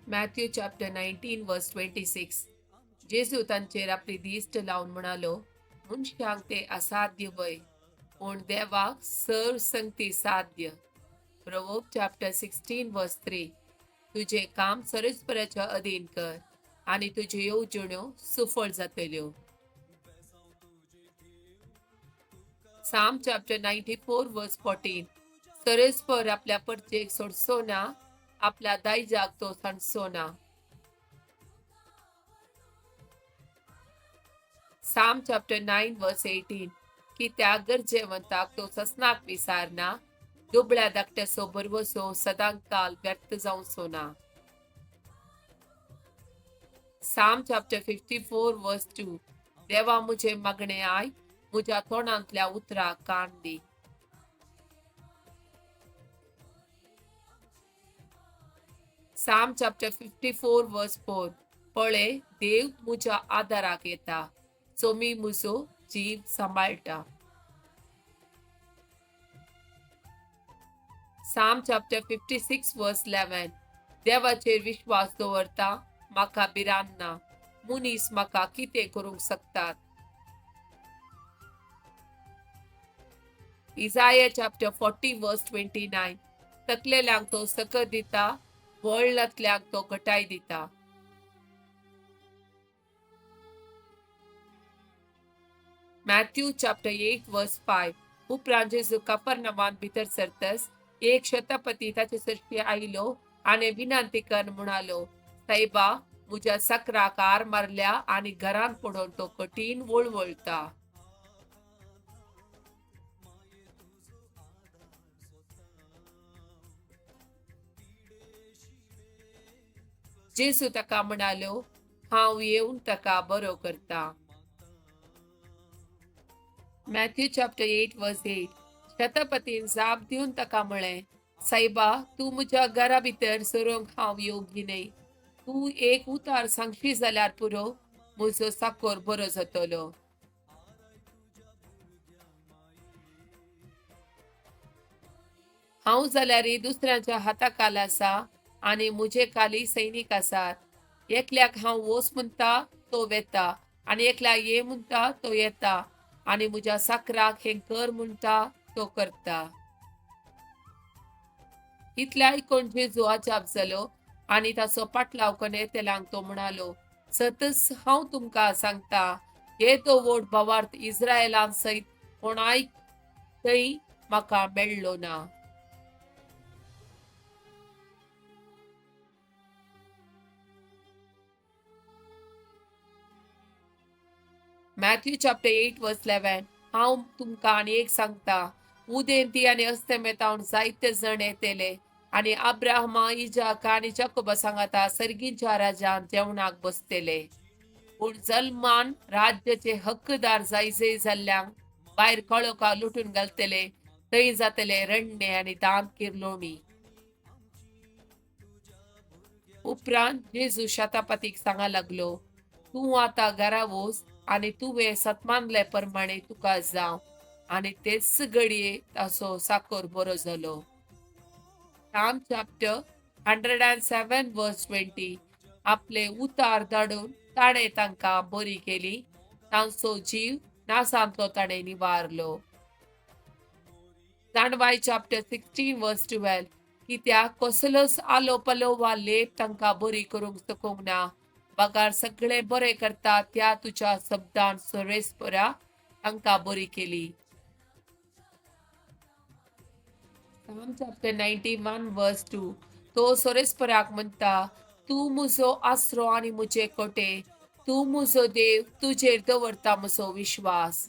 Matthew chapter 19 verse 26. जेजू तांचेर आपली दिश्ट लावन म्हणालो, मनशांक ते असाध्य वय, पूण देवाक सर्व संगती साध्य. Proverbs chapter 16 verse 3. तुझे काम परस्पराच्या अधीन कर आणि तुझ्यो येवजण्यो सुफळ जातल्यो. Psalm chapter 94 verse 14. परस्पर आपल्या परचेक सोडसो ना, आपल्या दायजाक तो सांडसो ना. Psalm chapter 9 verse 18. कित्याक गरजेवंताक तो ससनाक विसारना, दुबळ्या धाकट्याचो बरवसो सदांच काल व्यर्थ जावचो ना. Psalm chapter 54 verse 2. देवा मुझे मागणे आय, मुझ्या तोंडांतल्या उतराक कान दी. Psalm chapter 54 verse 4. पळे, देव मुझ्या आदाराक येता, सो मी मुजो जीव सांबाळटा. Psalm chapter 56 verse 11. देवाचेर विश्वास दवरता, म्हाका भिरांत ना, मुनीस म्हाका कितें करूंक शकतात. Isaiah chapter 40 verse 29. थकलेल्यांक तो सकत दिता, वळलातल्यांक तो घटाय दिता. Matthew chapter 8 verse 5. उपरांत जेजू कफरनहूमान भितर सरतस एक शतपती ताचे सरशी आयलो आनी विनंती कर म्हणालो, सायबा, मुझ्या सकराक आर मारल्या आनी घरान पडून तो कठीण वळवळता. जेजू ताका म्हणालो, हांव येवन ताका बरो करता. Matthew chapter 8 verse 8. शतपतीन जाप दिवन ताका म्हळें, सायबा, तूं म्हज्या घरा भितर सरूंक हांव योग्य न्हय. तूं एक उतार सांगशी जाल्यार पुरो, म्हजो साकोर बरो जातलो. हांव जाल्यार दुसऱ्यांच्या हाताखाल आसा आनी म्हजे खाली सैनीक आसात. एकल्याक हांव वच म्हणटा तो वेता आनी एकल्याक ये म्हणटा तो येता आनी म्हज्या साकराक हें कर म्हणटा तो करता. इतलें आयकून जेजू अजाप जालो आनी ताचो पाटलाव करून येतेल्यांक तो म्हणालो, सतस हांव तुमकां सांगता, हे तो व्हड भावार्थ इस्रायेलांत सयत कोणाय थंय म्हाका मेळ्ळो ना. Matthew chapter 8 verse 11. हांव तुमकां आनी एक सांगता, उदेंती आनी अस्तमेतावन जायते जण येतेले आनी अब्राहमा, इजाक आनी जाकोबा सांगाता सर्गींच्या राजान जेवणाक बसतेले. पूण जल्मान राज्याचे हक्कदार जायजे जाल्ल्यांक भायर कळोका लुटून घालतले, थंय जातले रडणे आनी दांत किर्लोणी. उपरांत जेजू शतापतीक सांगा लागलो, तूं आतां घरा वच आनी तुवें सतमानले प्रमाणे तुका जावं. आनी तेच घडये ताचो साकोर बरो जालो. Psalm chapter 107 verse 20. आपले उतार धाडून ताणें तांकां बरी केली, तांचो जीव नासांतलो ताणें निवारलो. जाणवाय chapter 16 verse 12. कित्याक कसलोच आलो पलो वा लेप तांकां बरी करूंक शकूंक ना. बगार सगळें बरें करता त्या तुज्या शब्दान सर्वेस्परा तांकां बरी केली. Psalm chapter 91 verse 2. तो सोरेस्पराक म्हणटा, तूं म्हजो आसरो आनी म्हजे कोटे, तूं म्हजो देव, तुजेर दवरता म्हजो विश्वास.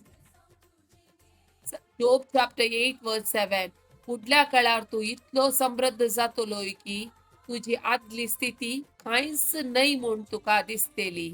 Job chapter 8 verse 7. फुडल्या काळार तूं इतलो समृद्ध जातलोय की तुजी आदली स्थिती कांयच न्हय म्हूण तुका दिसतली.